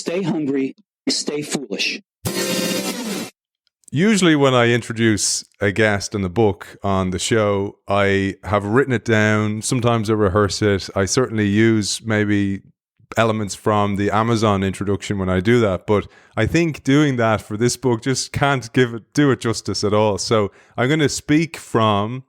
stay hungry, stay foolish. Usually when I introduce a guest and a book on the show, I have written it down. Sometimes I rehearse it. I certainly use maybe elements from the Amazon introduction when I do that. But I think doing that for this book just can't do it justice at all. So I'm going to speak from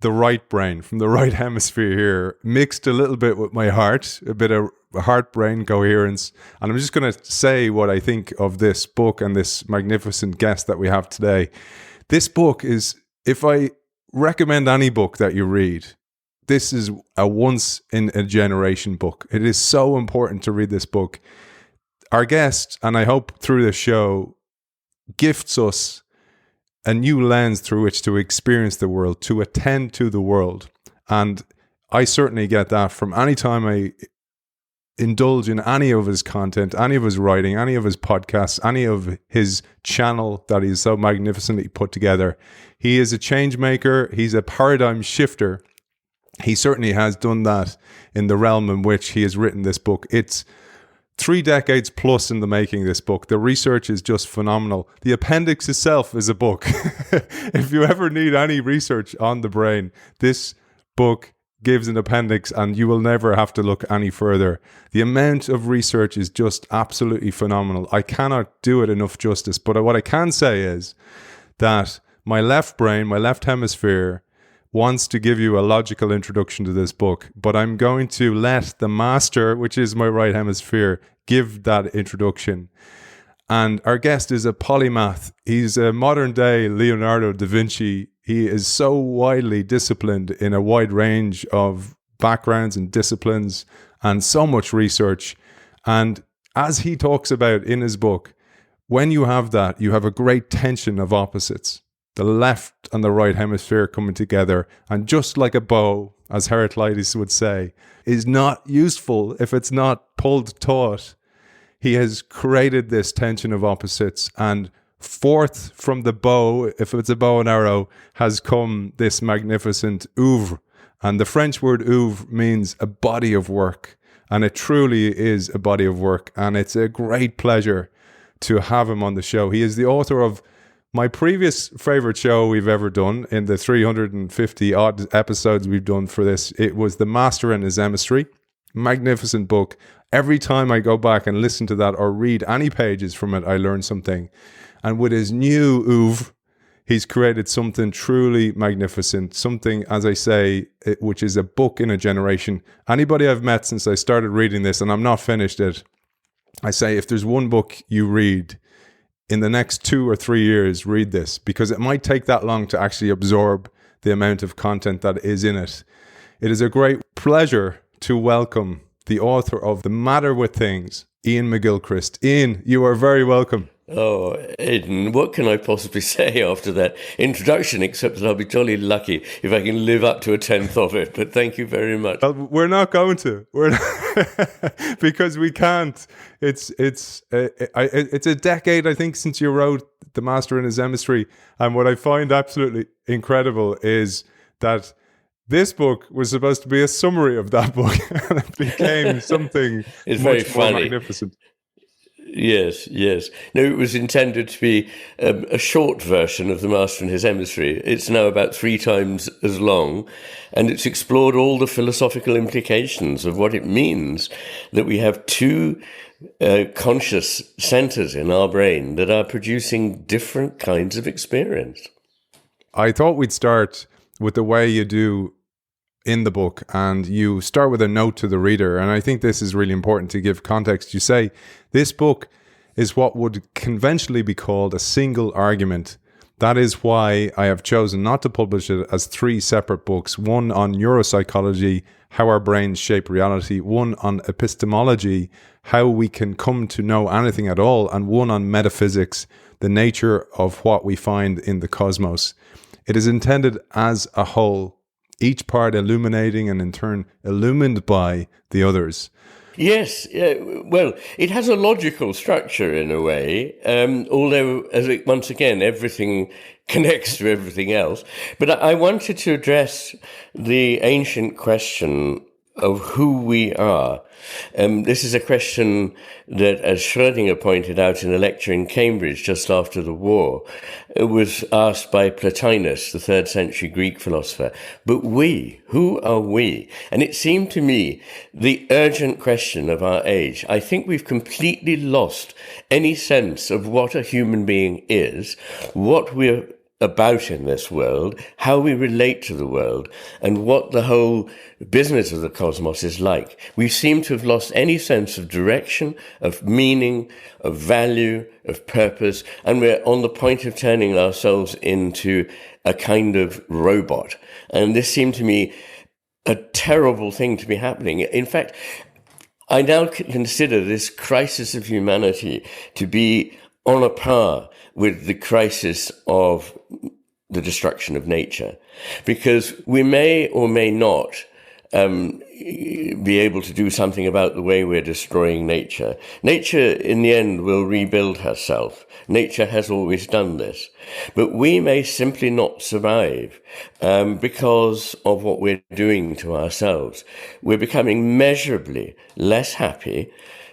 the right brain, from the right hemisphere here, mixed a little bit with my heart, a bit of heart-brain coherence. And I'm just going to say what I think of this book and this magnificent guest that we have today. This book is, if I recommend any book that you read, this is a once-in-a-generation book. It is so important to read this book. Our guest, and I hope through the show, gifts us a new lens through which to experience the world, to attend to the world. And I certainly get that from any time I indulge in any of his content, any of his writing, any of his podcasts, any of his channel that he's so magnificently put together. He is a change maker. He's a paradigm shifter. He certainly has done that in the realm in which he has written this book. It's 3 decades plus in the making, this book. The research is just phenomenal. The appendix itself is a book. If you ever need any research on the brain, this book gives an appendix and you will never have to look any further. The amount of research is just absolutely phenomenal. I cannot do it enough justice. But what I can say is that my left brain, my left hemisphere, wants to give you a logical introduction to this book, but I'm going to let the master, which is my right hemisphere, give that introduction. And our guest is a polymath. He's a modern day Leonardo da Vinci. He is so widely disciplined in a wide range of backgrounds and disciplines and so much research. And as he talks about in his book, when you have that, you have a great tension of opposites. The left and the right hemisphere coming together, and just like a bow, as Heraclitus would say, is not useful if it's not pulled taut. He has created this tension of opposites, and forth from the bow, if it's a bow and arrow, has come this magnificent oeuvre. And the French word oeuvre means a body of work, and it truly is a body of work, and it's a great pleasure to have him on the show. He is the author of my previous favorite show we've ever done in the 350 odd episodes we've done for this. It was The Master and His Emissary. Magnificent book. Every time I go back and listen to that or read any pages from it, I learn something. And with his new oeuvre, he's created something truly magnificent. Something, as I say, which is a book in a generation. Anybody I've met since I started reading this, and I'm not finished it, I say, if there's one book you read in the next 2 or 3 years, read this, because it might take that long to actually absorb the amount of content that is in it. It is a great pleasure to welcome the author of The Matter with Things, Iain McGilchrist. Iain, you are very welcome. Oh, Aidan, what can I possibly say after that introduction, except that I'll be jolly lucky if I can live up to a tenth of it. But thank you very much. Well, we're not going to. We're not because we can't. It's a decade, I think, since you wrote The Master and His Emissary. And what I find absolutely incredible is that this book was supposed to be a summary of that book, and it became something it's much very more magnificent. Yes. No, it was intended to be a short version of The Master and His Emissary. It's now about 3 times as long, and it's explored all the philosophical implications of what it means that we have 2 conscious centers in our brain that are producing different kinds of experience. I thought we'd start with the way you do in the book, and you start with a note to the reader, and I think this is really important to give context. You say, this book is what would conventionally be called a single argument. That is why I have chosen not to publish it as 3 separate books, one on neuropsychology, how our brains shape reality, one on epistemology, how we can come to know anything at all, and one on metaphysics, the nature of what we find in the cosmos. It is intended as a whole, each part illuminating and in turn illumined by the others. Yes, well, it has a logical structure in a way, although, once again, everything connects to everything else. But I wanted to address the ancient question of who we are. This is a question that, as Schrödinger pointed out in a lecture in Cambridge just after the war, was asked by Plotinus, the 3rd century Greek philosopher. But we, who are we? And it seemed to me the urgent question of our age. I think we've completely lost any sense of what a human being is, what we're about in this world, how we relate to the world, and what the whole business of the cosmos is like. We seem to have lost any sense of direction, of meaning, of value, of purpose, and we're on the point of turning ourselves into a kind of robot. And this seemed to me a terrible thing to be happening. In fact, I now consider this crisis of humanity to be on a par with the crisis of the destruction of nature, because we may or may not be able to do something about the way we're destroying nature. Nature, in the end, will rebuild herself. Nature has always done this. But we may simply not survive because of what we're doing to ourselves. We're becoming measurably less happy,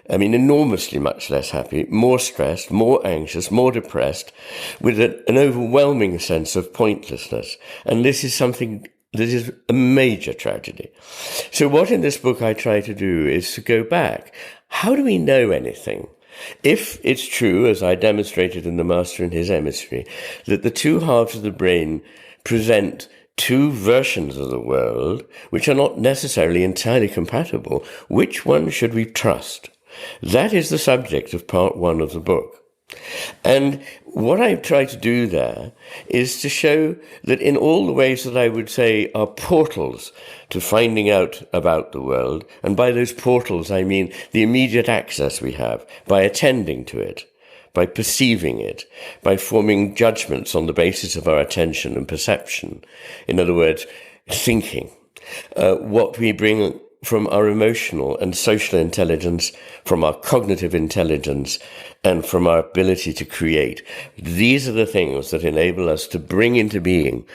enormously much less happy, more stressed, more anxious, more depressed, with an overwhelming sense of pointlessness. And this is something that is a major tragedy. So what in this book I try to do is to go back. How do we know anything? If it's true, as I demonstrated in The Master and His Hemisphere, that the two halves of the brain present two versions of the world which are not necessarily entirely compatible, which one should we trust? That is the subject of part 1 of the book. And what I try to do there is to show that in all the ways that I would say are portals to finding out about the world, and by those portals I mean the immediate access we have by attending to it, by perceiving it, by forming judgments on the basis of our attention and perception. In other words, thinking. What we bring from our emotional and social intelligence, from our cognitive intelligence, and from our ability to create. These are the things that enable us to bring into being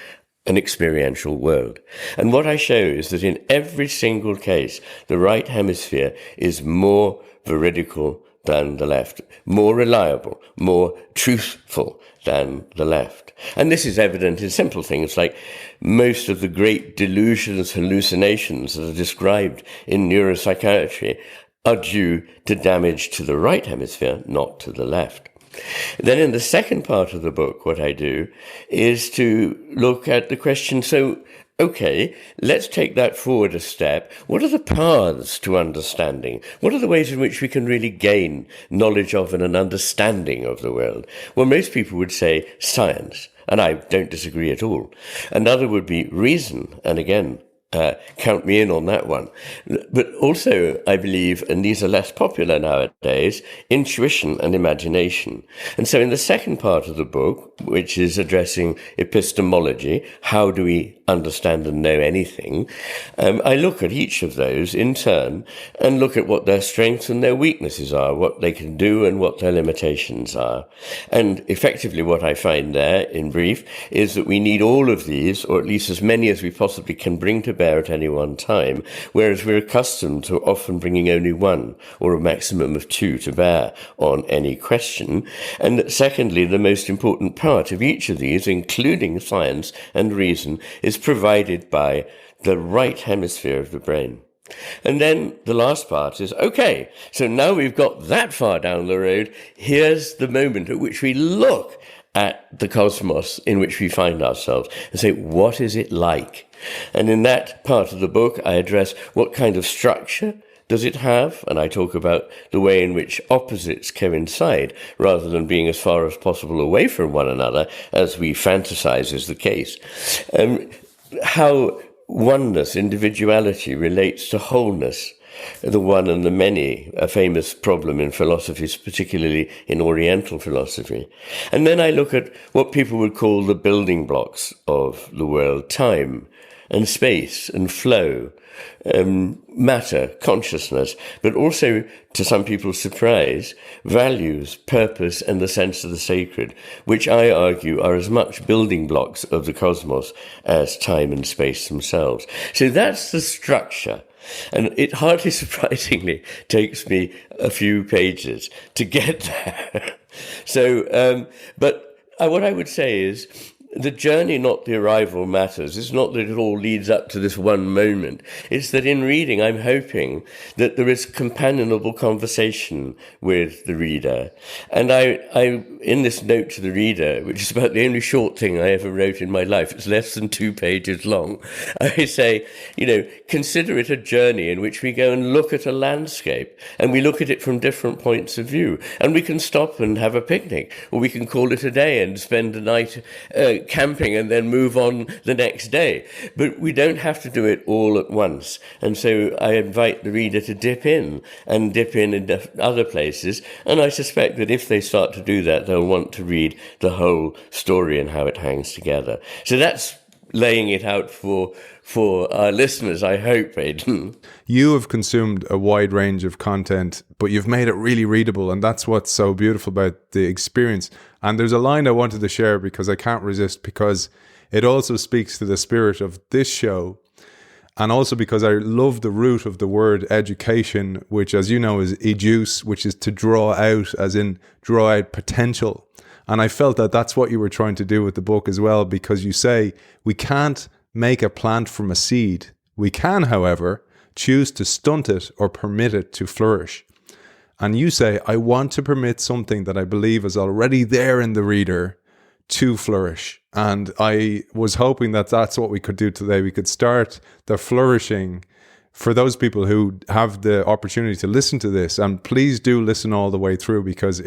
an experiential world. And what I show is that in every single case, the right hemisphere is more veridical than the left, more reliable, more truthful than the left. And this is evident in simple things like most of the great delusions, hallucinations that are described in neuropsychiatry are due to damage to the right hemisphere, not to the left. Then in the second part of the book, what I do is to look at the question, okay, let's take that forward a step. What are the paths to understanding? What are the ways in which we can really gain knowledge of and an understanding of the world? Well, most people would say science, and I don't disagree at all. Another would be reason, and again, count me in on that one. But also, I believe, and these are less popular nowadays, intuition and imagination. And so in the second part of the book, which is addressing epistemology, how do we understand and know anything, I look at each of those in turn and look at what their strengths and their weaknesses are, what they can do and what their limitations are. And effectively what I find there, in brief, is that we need all of these, or at least as many as we possibly can bring to bear at any one time, whereas we're accustomed to often bringing only one or a maximum of two to bear on any question. And secondly, the most important part of each of these, including science and reason, is provided by the right hemisphere of the brain. And then the last part is, okay, so now we've got that far down the road, here's the moment at which we look at the cosmos in which we find ourselves and say, what is it like? And in that part of the book, I address what kind of structure does it have? And I talk about the way in which opposites coincide rather than being as far as possible away from one another as we fantasize is the case. How oneness, individuality relates to wholeness, the one and the many, a famous problem in philosophy, particularly in Oriental philosophy. And then I look at what people would call the building blocks of the world, time and space and flow, matter, consciousness, but also, to some people's surprise, values, purpose, and the sense of the sacred, which I argue are as much building blocks of the cosmos as time and space themselves. So that's the structure. And it hardly surprisingly takes me a few pages to get there. So, what I would say is, the journey, not the arrival, matters. It's not that it all leads up to this one moment. It's that in reading, I'm hoping that there is companionable conversation with the reader. And I, in this note to the reader, which is about the only short thing I ever wrote in my life, it's less than 2 pages long, I say, consider it a journey in which we go and look at a landscape, and we look at it from different points of view. And we can stop and have a picnic, or we can call it a day and spend a night camping and then move on the next day. But we don't have to do it all at once. And so I invite the reader to dip in other places. And I suspect that if they start to do that, they'll want to read the whole story and how it hangs together. So that's laying it out for our listeners, I hope, Aidan. You have consumed a wide range of content, but you've made it really readable, and that's what's so beautiful about the experience. And there's a line I wanted to share because I can't resist, because it also speaks to the spirit of this show, and also because I love the root of the word education, which, as you know, is educe, which is to draw out, as in draw out potential. And I felt that that's what you were trying to do with the book as well, because you say we can't make a plant from a seed. We can, however, choose to stunt it or permit it to flourish. And you say, I want to permit something that I believe is already there in the reader to flourish. And I was hoping that that's what we could do today. We could start the flourishing for those people who have the opportunity to listen to this. And please do listen all the way through, because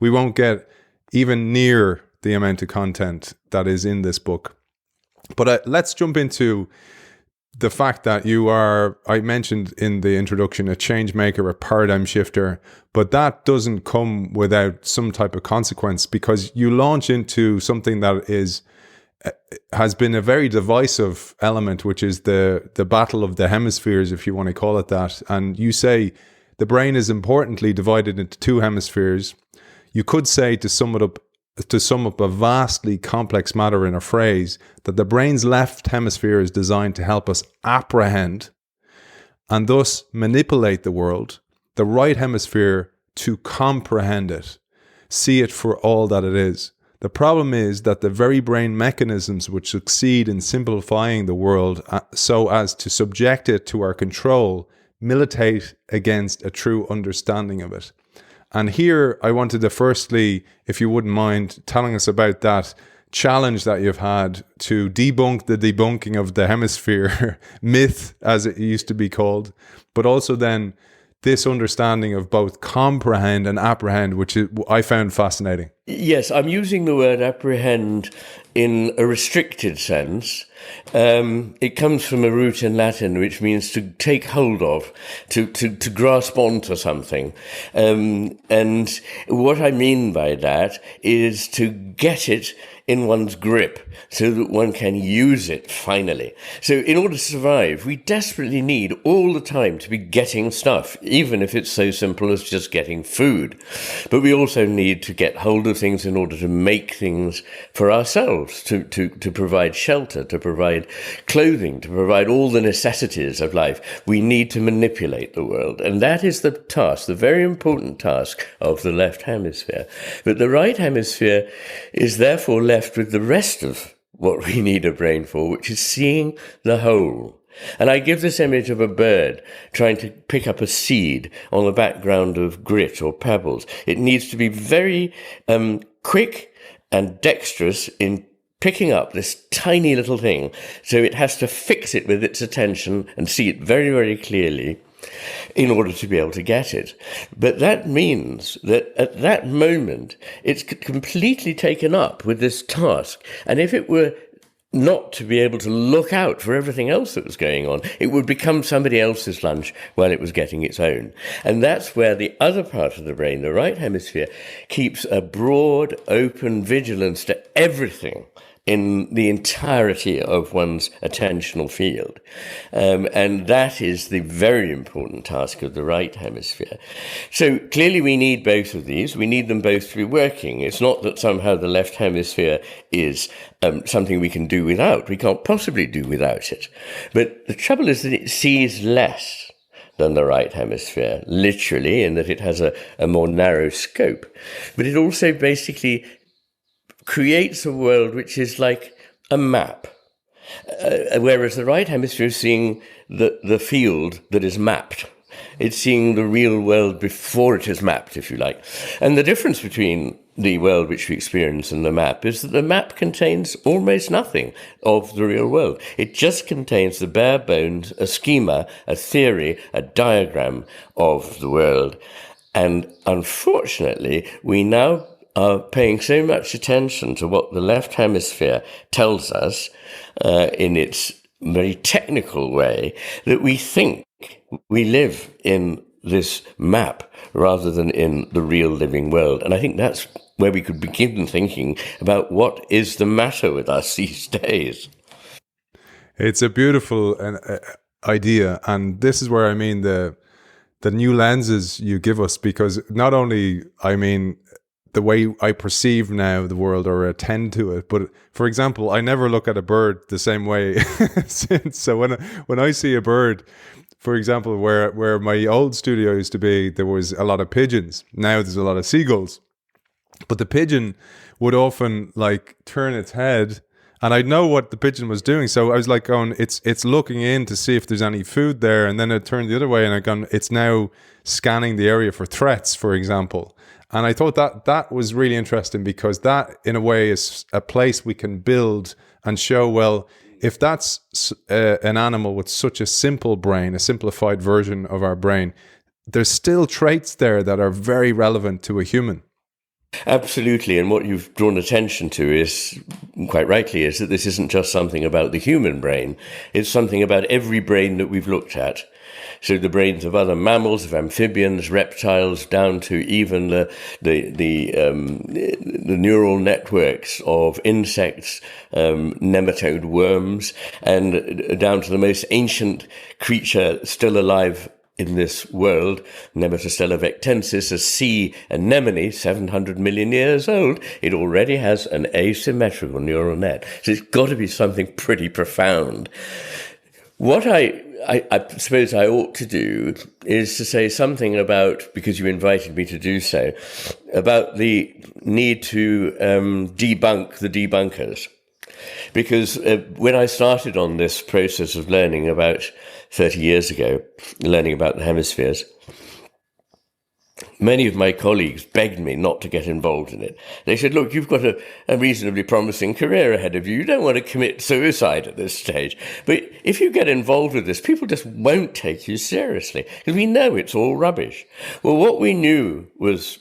we won't get even near the amount of content that is in this book. But let's jump into the fact that you are, I mentioned in the introduction, a change maker, a paradigm shifter, but that doesn't come without some type of consequence, because you launch into something that has been a very divisive element, which is the battle of the hemispheres, if you want to call it that. And you say the brain is importantly divided into 2 hemispheres. You could say, to sum up a vastly complex matter in a phrase, that the brain's left hemisphere is designed to help us apprehend and thus manipulate the world, the right hemisphere to comprehend it, see it for all that it is. The problem is that the very brain mechanisms which succeed in simplifying the world so as to subject it to our control militate against a true understanding of it. And here I wanted to firstly, if you wouldn't mind telling us about that challenge that you've had to debunk the debunking of the hemisphere myth, as it used to be called, but also then this understanding of both comprehend and apprehend, which I found fascinating. Yes, I'm using the word apprehend in a restricted sense. It comes from a root in Latin, which means to take hold of, to grasp onto something. And what I mean by that is to get it in one's grip so that one can use it finally. So in order to survive, we desperately need all the time to be getting stuff, even if it's so simple as just getting food. But we also need to get hold of things in order to make things for ourselves, to provide shelter, to provide clothing, to provide all the necessities of life. We need to manipulate the world. And that is the task, the very important task of the left hemisphere. But the right hemisphere is therefore left with the rest of what we need a brain for, which is seeing the whole. And I give this image of a bird trying to pick up a seed on the background of grit or pebbles. It needs to be very quick and dexterous in picking up this tiny little thing. So it has to fix it with its attention and see it very, very clearly in order to be able to get it. But that means that at that moment, it's completely taken up with this task. And if it were not to be able to look out for everything else that was going on, it would become somebody else's lunch while it was getting its own. And that's where the other part of the brain, the right hemisphere, keeps a broad, open vigilance to everything in the entirety of one's attentional field. And that is the very important task of the right hemisphere. So clearly we need both of these. We need them both to be working. It's not that somehow the left hemisphere is something we can do without. We can't possibly do without it. But the trouble is that it sees less than the right hemisphere, literally, in that it has a more narrow scope. But it also basically creates a world which is like a map, whereas the right hemisphere is seeing the field that is mapped. It's seeing the real world before it is mapped, if you like. And the difference between the world which we experience and the map is that the map contains almost nothing of the real world. It just contains the bare bones, a schema, a theory, a diagram of the world. And unfortunately, we now are paying so much attention to what the left hemisphere tells us in its very technical way that we think we live in this map rather than in the real living world. And I think that's where we could begin thinking about what is the matter with us these days. It's a beautiful idea. And this is where I mean the new lenses you give us, because not only, I mean, the way I perceive now the world or attend to it. But for example, I never look at a bird the same way since. So when I see a bird, for example, where my old studio used to be, there was a lot of pigeons. Now there's a lot of seagulls. But the pigeon would often like turn its head, and I'd know what the pigeon was doing. So I was like going, it's looking in to see if there's any food there. And then it turned the other way and I'd gone, it's now scanning the area for threats, for example. And I thought that was really interesting, because that, in a way, is a place we can build and show, well, if that's an animal with such a simple brain, a simplified version of our brain, there's still traits there that are very relevant to a human. Absolutely. And what you've drawn attention to is, quite rightly, is that this isn't just something about the human brain. It's something about every brain that we've looked at. So the brains of other mammals, of amphibians, reptiles, down to even the neural networks of insects, nematode worms, and down to the most ancient creature still alive in this world, Nematostella vectensis, a sea anemone, 700 million years old. It already has an asymmetrical neural net. So it's got to be something pretty profound. What I suppose I ought to do is to say something about, because you invited me to do so, about the need to debunk the debunkers. Because when I started on this process of learning about 30 years ago, learning about the hemispheres, many of my colleagues begged me not to get involved in it. They said, look, you've got a reasonably promising career ahead of you. You don't want to commit suicide at this stage. But if you get involved with this, people just won't take you seriously, because we know it's all rubbish. Well, what we knew was,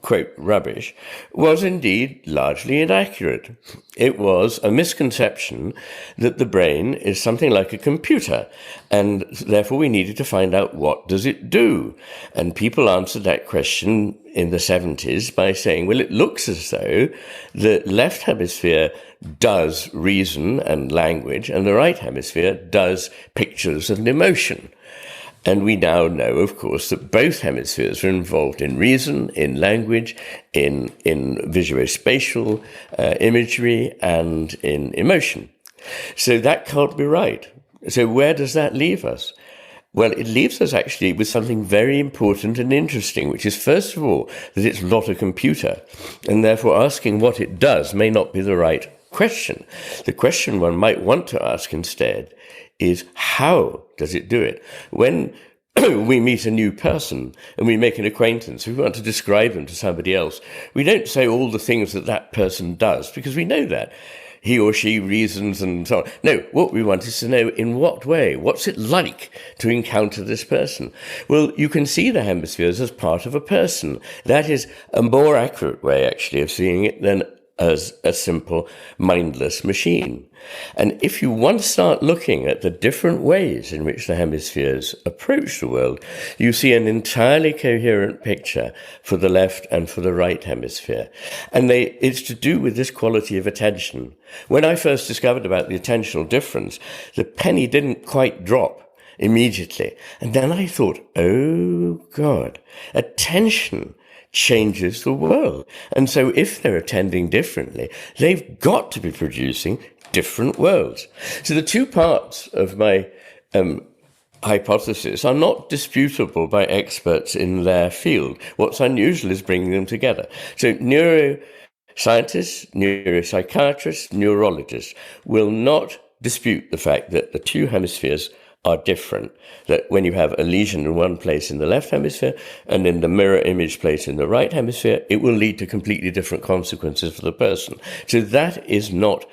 quote, rubbish, was indeed largely inaccurate. It was a misconception that the brain is something like a computer, and therefore we needed to find out, what does it do? And people answered that question in the 70s by saying, well, it looks as though the left hemisphere does reason and language, and the right hemisphere does pictures and emotion. And we now know, of course, that both hemispheres are involved in reason, in language, in visuospatial imagery, and in emotion. So that can't be right. So where does that leave us? Well, it leaves us actually with something very important and interesting, which is, first of all, that it's not a computer, and therefore asking what it does may not be the right question. The question one might want to ask instead is, how does it do it? When we meet a new person and we make an acquaintance, we want to describe them to somebody else, we don't say all the things that that person does, because we know that. He or she reasons and so on. No, what we want is to know in what way, what's it like to encounter this person? Well, you can see the hemispheres as part of a person. That is a more accurate way, actually, of seeing it than as a simple mindless machine. And if you once start looking at the different ways in which the hemispheres approach the world, you see an entirely coherent picture for the left and for the right hemisphere. And it's to do with this quality of attention. When I first discovered about the attentional difference, the penny didn't quite drop immediately. And then I thought, oh God, attention changes the world. And so if they're attending differently, they've got to be producing different worlds. So the two parts of my hypothesis are not disputable by experts in their field. What's unusual is bringing them together. So neuroscientists, neuropsychiatrists, neurologists will not dispute the fact that the two hemispheres are different, that when you have a lesion in one place in the left hemisphere and in the mirror image place in the right hemisphere, it will lead to completely different consequences for the person. So that is not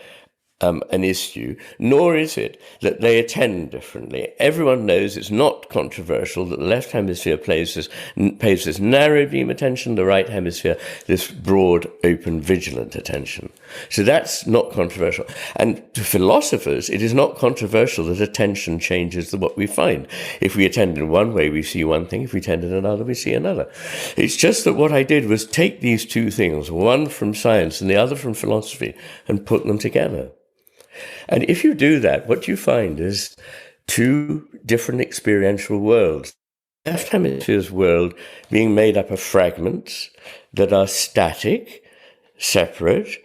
an issue, nor is it that they attend differently. Everyone knows it's not controversial that the left hemisphere pays this narrow beam attention, the right hemisphere this broad, open, vigilant attention. So that's not controversial. And to philosophers, it is not controversial that attention changes what we find. If we attend in one way, we see one thing. If we attend in another, we see another. It's just that what I did was take these two things, one from science and the other from philosophy, and put them together. And if you do that, what you find is two different experiential worlds. The left hemisphere's world being made up of fragments that are static, separate,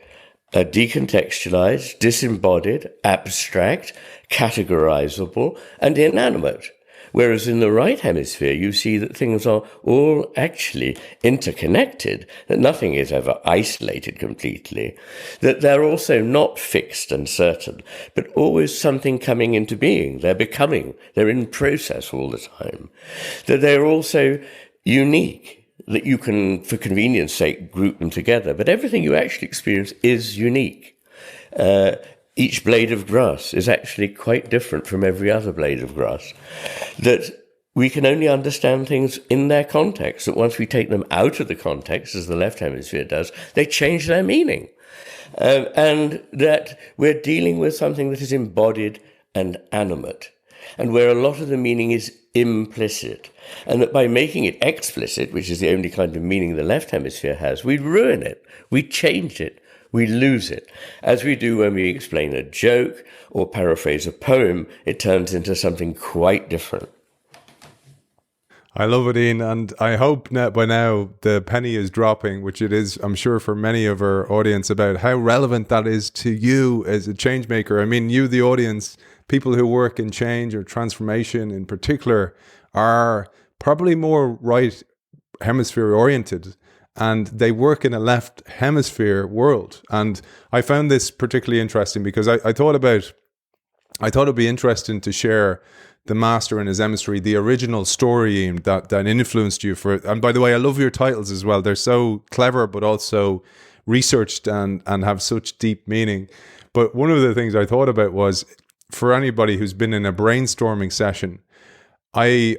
decontextualized, disembodied, abstract, categorizable, and inanimate. Whereas in the right hemisphere, you see that things are all actually interconnected, that nothing is ever isolated completely, that they're also not fixed and certain, but always something coming into being. They're becoming, they're in process all the time. That they're also unique, that you can, for convenience sake, group them together, but everything you actually experience is unique. Each blade of grass is actually quite different from every other blade of grass. That we can only understand things in their context, that once we take them out of the context, as the left hemisphere does, they change their meaning. And that we're dealing with something that is embodied and animate, and where a lot of the meaning is implicit. And that by making it explicit, which is the only kind of meaning the left hemisphere has, we ruin it, we change it. We lose it. As we do when we explain a joke or paraphrase a poem, it turns into something quite different. I love it, Iain, and I hope by now the penny is dropping, which it is, I'm sure, for many of our audience, about how relevant that is to you as a change maker. I mean, you, the audience, people who work in change or transformation in particular, are probably more right hemisphere oriented, and they work in a left hemisphere world. And I found this particularly interesting because I thought it'd be interesting to share the master and his emissary, the original story that influenced you for. And by the way, I love your titles as well. They're so clever, but also researched and have such deep meaning. But one of the things I thought about was, for anybody who's been in a brainstorming session, I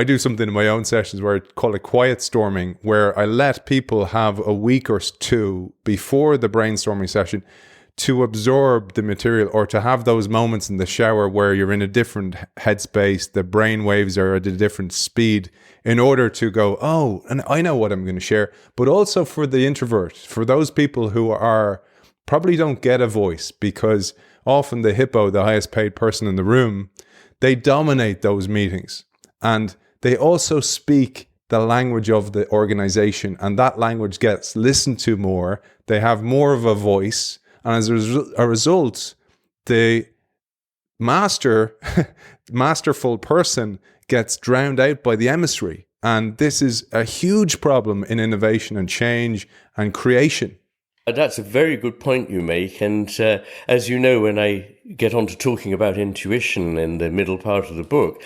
do something in my own sessions where I call it quiet storming, where I let people have a week or two before the brainstorming session to absorb the material, or to have those moments in the shower where you're in a different headspace, the brain waves are at a different speed, in order to go, oh, and I know what I'm going to share. But also for the introvert, for those people who are probably don't get a voice, because often the hippo, the highest paid person in the room, they dominate those meetings, and they also speak the language of the organization, and that language gets listened to more. They have more of a voice, and as a result, the masterful person gets drowned out by the emissary. And this is a huge problem in innovation and change and creation. That's a very good point you make. And as you know, when I get on to talking about intuition in the middle part of the book,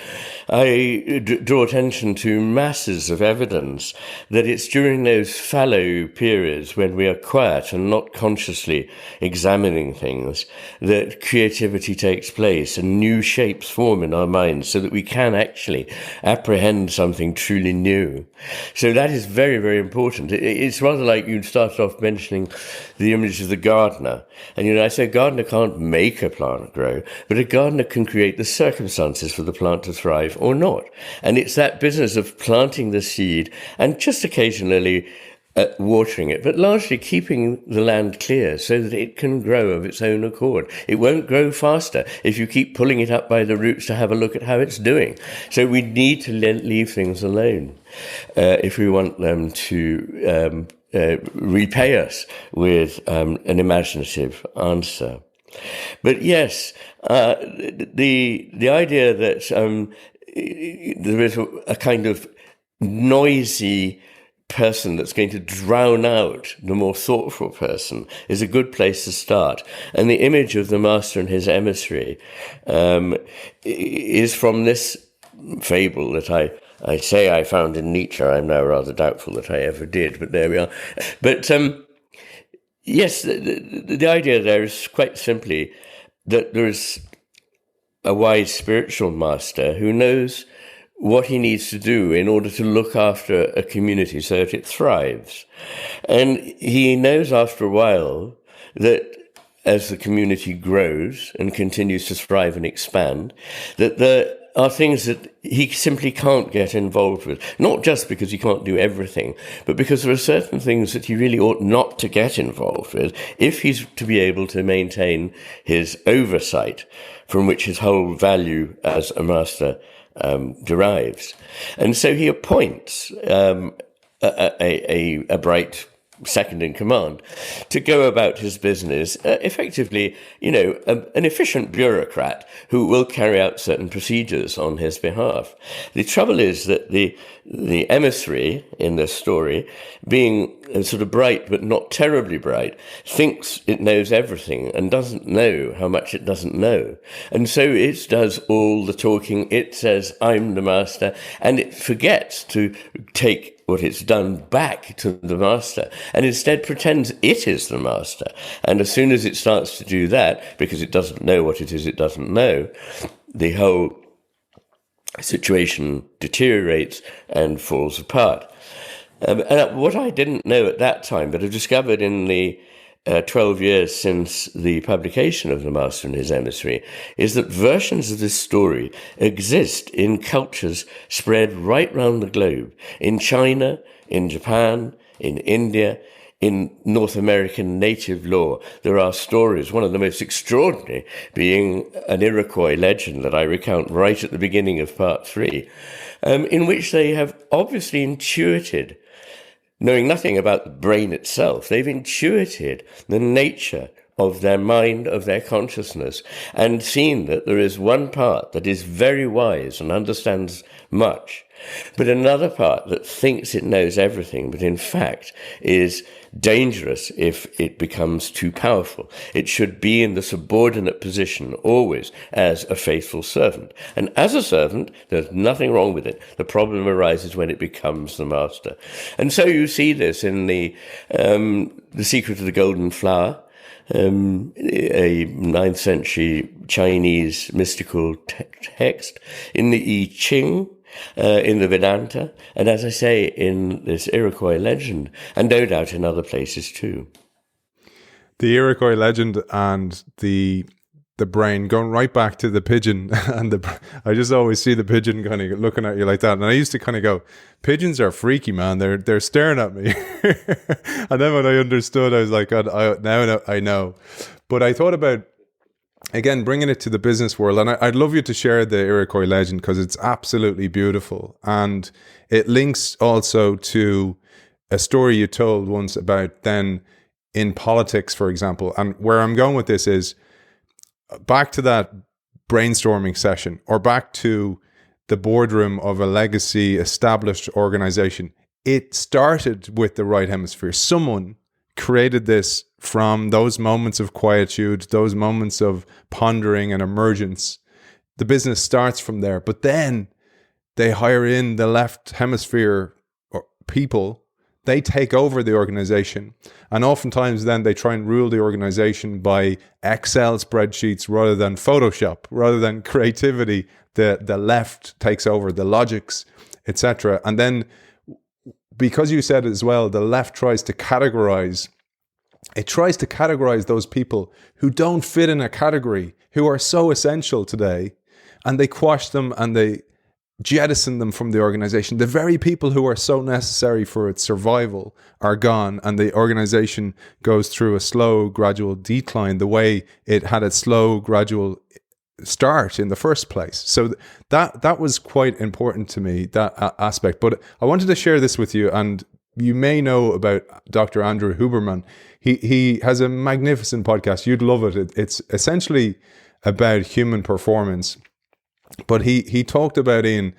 I draw attention to masses of evidence that it's during those fallow periods when we are quiet and not consciously examining things that creativity takes place and new shapes form in our minds so that we can actually apprehend something truly new. So that is very, very important. It's rather like you started off mentioning the image of the gardener. And, I say a gardener can't make a plant grow, but a gardener can create the circumstances for the plant to thrive or not. And it's that business of planting the seed and just occasionally watering it, but largely keeping the land clear so that it can grow of its own accord. It won't grow faster if you keep pulling it up by the roots to have a look at how it's doing. So we need to leave things alone if we want them to repay us with an imaginative answer. But yes, the idea that there is a kind of noisy person that's going to drown out the more thoughtful person is a good place to start. And the image of the master and his emissary is from this fable that I say I found in Nietzsche. I'm now rather doubtful that I ever did, but there we are. But yes, the idea there is quite simply that there's a wise spiritual master who knows what he needs to do in order to look after a community so that it thrives. And he knows after a while that as the community grows and continues to thrive and expand, that there are things that he simply can't get involved with, not just because he can't do everything, but because there are certain things that he really ought not to get involved with if he's to be able to maintain his oversight from which his whole value as a master derives. And so he appoints a bright second in command to go about his business, effectively, an efficient bureaucrat who will carry out certain procedures on his behalf. The trouble is that the emissary in this story, being sort of bright but not terribly bright, thinks it knows everything and doesn't know how much it doesn't know. And so it does all the talking. It says, I'm the master, and it forgets to take what it's done back to the master, and instead pretends it is the master. And as soon as it starts to do that, because it doesn't know what it is it doesn't know, the whole situation deteriorates and falls apart. And what I didn't know at that time, but I've discovered in the 12 years since the publication of The Master and His Emissary, is that versions of this story exist in cultures spread right round the globe. In China, in Japan, in India, in North American native lore, there are stories, one of the most extraordinary being an Iroquois legend that I recount right at the beginning of part 3, in which they have obviously intuited, knowing nothing about the brain itself, they've intuited the nature of their mind, of their consciousness, and seen that there is one part that is very wise and understands much, but another part that thinks it knows everything, but in fact is dangerous if it becomes too powerful. It should be in the subordinate position always as a faithful servant. And as a servant, there's nothing wrong with it. The problem arises when it becomes the master. And so you see this in the Secret of the Golden Flower, a 9th century Chinese mystical text, in the I Ching, in the Vedanta, and as I say, in this Iroquois legend, and no doubt in other places too. The Iroquois legend and the brain, going right back to the pigeon, and I just always see the pigeon kind of looking at you like that, and I used to kind of go, pigeons are freaky, man. They're staring at me. And then when I understood, I was like, God, now I know. But I thought about, again, bringing it to the business world, and I'd love you to share the Iroquois legend because it's absolutely beautiful, and it links also to a story you told once about then in politics, for example. And where I'm going with this is back to that brainstorming session, or back to the boardroom of a legacy established organization. It started with the right hemisphere. Someone created this from those moments of quietude, those moments of pondering and emergence. The business starts from there, but then they hire in the left hemisphere people. They take over the organization, and oftentimes then they try and rule the organization by Excel spreadsheets rather than Photoshop, rather than creativity. The left takes over the logics, etc. And then, because you said as well, the left tries to categorize. It tries to categorize those people who don't fit in a category, who are so essential today, and they quash them and they jettison them from the organization. The very people who are so necessary for its survival are gone, and the organization goes through a slow, gradual decline, the way it had a slow, gradual start in the first place. So that was quite important to me, that aspect. But I wanted to share this with you, and you may know about Dr. Andrew Huberman. He has a magnificent podcast. You'd love it. It's essentially about human performance. But he talked about, Iain,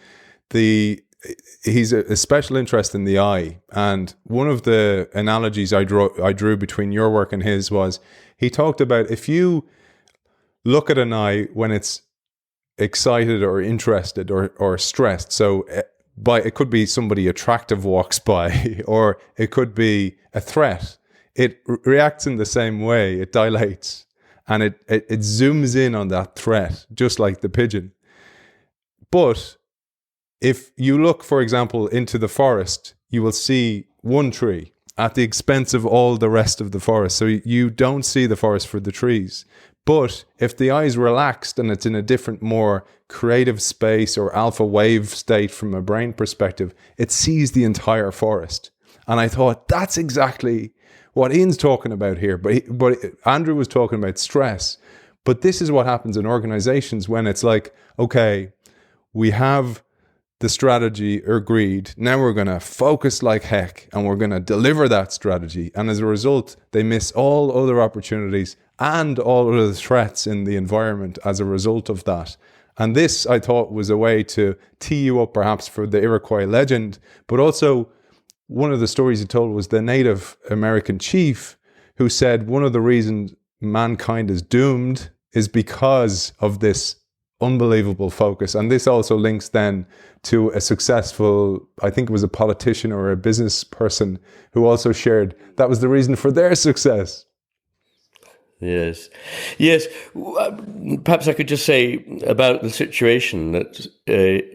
he's a special interest in the eye. And one of the analogies I drew between your work and his was, he talked about, if you look at an eye when it's excited or interested or stressed, so it could be somebody attractive walks by, or it could be a threat, it reacts in the same way. It dilates and it zooms in on that threat, just like the pigeon. But if you look, for example, into the forest, you will see one tree at the expense of all the rest of the forest. So you don't see the forest for the trees. But if the eye is relaxed and it's in a different, more creative space or alpha wave state from a brain perspective, it sees the entire forest. And I thought, that's exactly what Iain's talking about here. But Andrew was talking about stress. But this is what happens in organizations when it's like, okay, we have the strategy agreed. Now we're going to focus like heck and we're going to deliver that strategy. And as a result, they miss all other opportunities and all other threats in the environment as a result of that. And this, I thought, was a way to tee you up perhaps for the Iroquois legend. But also, one of the stories he told was the Native American chief who said one of the reasons mankind is doomed is because of this unbelievable focus. And this also links then to a successful, I think it was a politician or a business person who also shared that was the reason for their success. Yes. Perhaps I could just say about the situation that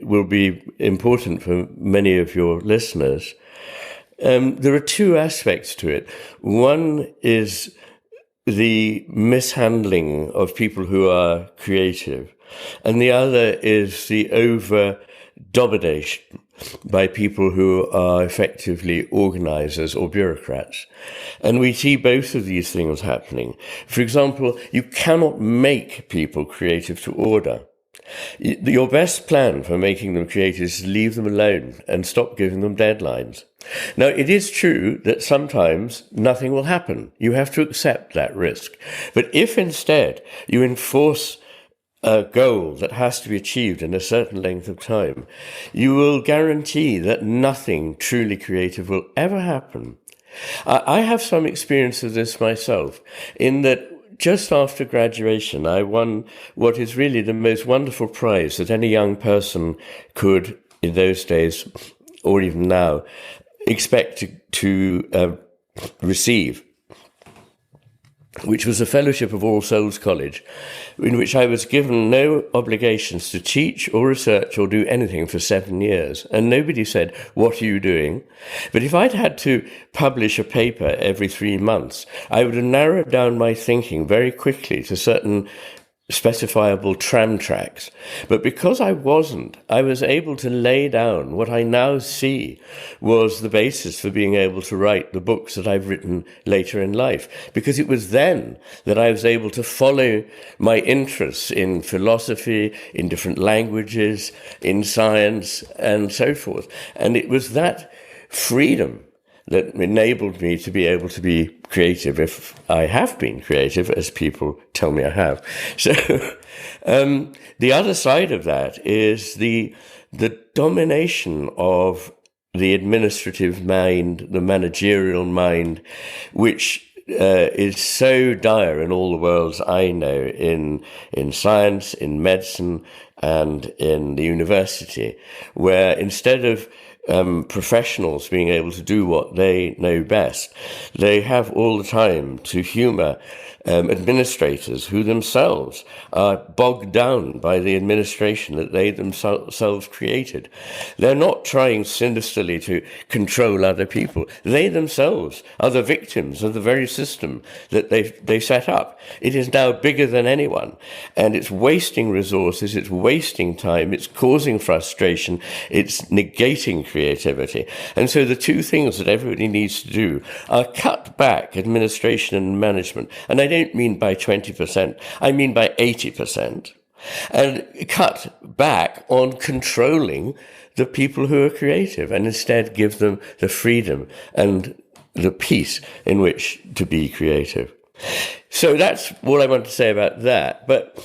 will be important for many of your listeners. There are two aspects to it. One is the mishandling of people who are creative, and the other is the over-domination by people who are effectively organizers or bureaucrats. And we see both of these things happening. For example, you cannot make people creative to order. Your best plan for making them creative is to leave them alone and stop giving them deadlines. Now, it is true that sometimes nothing will happen. You have to accept that risk. But if instead you enforce a goal that has to be achieved in a certain length of time, you will guarantee that nothing truly creative will ever happen. I have some experience of this myself, in that just after graduation, I won what is really the most wonderful prize that any young person could, in those days, or even now, expect to receive, which was a fellowship of All Souls College, in which I was given no obligations to teach or research or do anything for 7 years. And nobody said, "What are you doing?" But if I'd had to publish a paper every 3 months, I would have narrowed down my thinking very quickly to certain specifiable tram tracks. But because I wasn't, I was able to lay down what I now see was the basis for being able to write the books that I've written later in life. Because it was then that I was able to follow my interests in philosophy, in different languages, in science, and so forth. And it was that freedom that enabled me to be able to be creative, if I have been creative, as people tell me I have. So the other side of that is the domination of the administrative mind, the managerial mind, which is so dire in all the worlds I know, in science, in medicine, and in the university, where instead of professionals being able to do what they know best, they have all the time to humour administrators who themselves are bogged down by the administration that they themselves created. They're not trying sinisterly to control other people. They themselves are the victims of the very system that they set up. It is now bigger than anyone, and it's wasting resources, it's wasting time, it's causing frustration, it's negating creativity. And so the two things that everybody needs to do are cut back administration and management. And I don't mean by 20%, I mean by 80%. And cut back on controlling the people who are creative, and instead give them the freedom and the peace in which to be creative. So that's all I want to say about that. But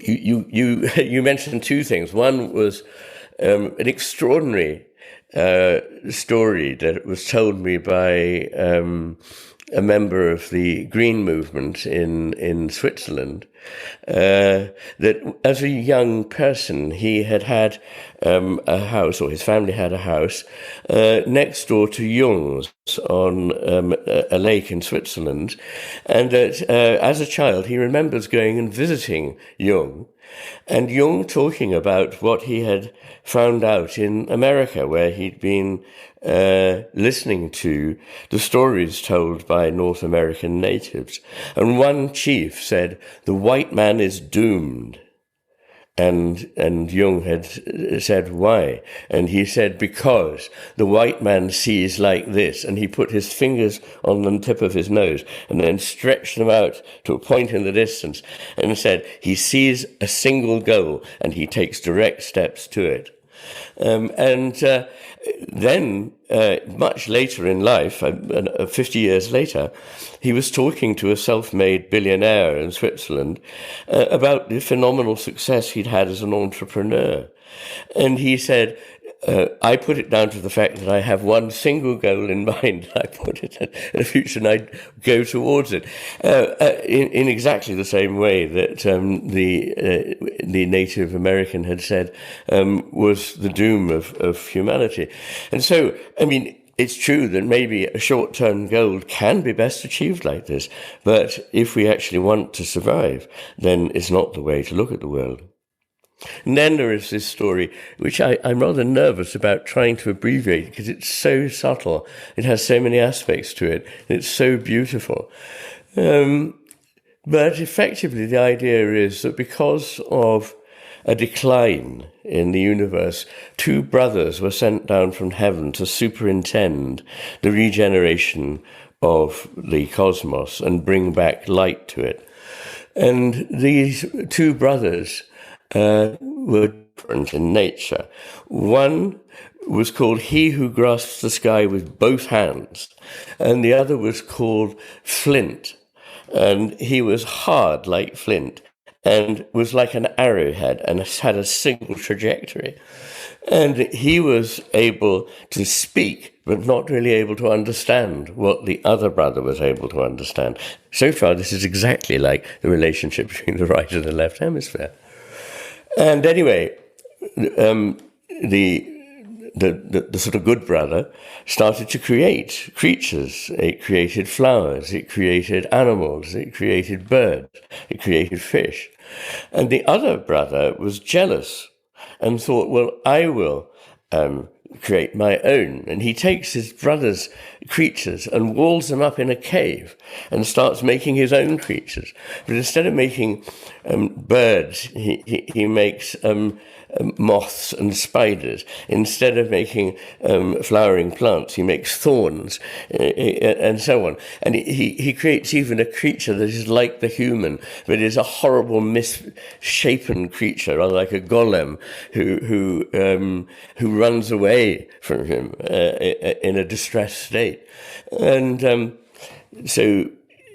you mentioned two things. One was an extraordinary story that was told me by a member of the Green movement in Switzerland, that as a young person he had a house, or his family had a house next door to Jung's on a lake in Switzerland, and that as a child he remembers going and visiting Jung, and Jung talking about what he had found out in America, where he'd been listening to the stories told by North American natives. And one chief said, "The white man is doomed." And Jung had said, "Why?" And he said, "Because the white man sees like this." And he put his fingers on the tip of his nose and then stretched them out to a point in the distance and said, "He sees a single goal and he takes direct steps to it." Then, much later in life, 50 years later, he was talking to a self-made billionaire in Switzerland about the phenomenal success he'd had as an entrepreneur. And he said, I put it down to the fact that I have one single goal in mind. I put it in the future and I go towards it in exactly the same way that the Native American had said was the doom of humanity. And so, I mean, it's true that maybe a short-term goal can be best achieved like this, but if we actually want to survive, then it's not the way to look at the world. And then there is this story, which I'm rather nervous about trying to abbreviate because it's so subtle. It has so many aspects to it. And it's so beautiful. But effectively, the idea is that because of a decline in the universe, two brothers were sent down from heaven to superintend the regeneration of the cosmos and bring back light to it. And these two brothers were different in nature. One was called He Who Grasps the Sky with Both Hands, and the other was called Flint. And he was hard like flint and was like an arrowhead and had a single trajectory. And he was able to speak, but not really able to understand what the other brother was able to understand. So far, this is exactly like the relationship between the right and the left hemisphere. And anyway, the sort of good brother started to create creatures. It created flowers, it created animals, it created birds, it created fish. And the other brother was jealous and thought, well, I will create my own. And he takes his brother's creatures and walls them up in a cave and starts making his own creatures. But instead of making birds, he makes moths and spiders. Instead of making flowering plants, he makes thorns and so on. And he creates even a creature that is like the human, but is a horrible misshapen creature, rather like a golem who runs away from him in a distressed state. And so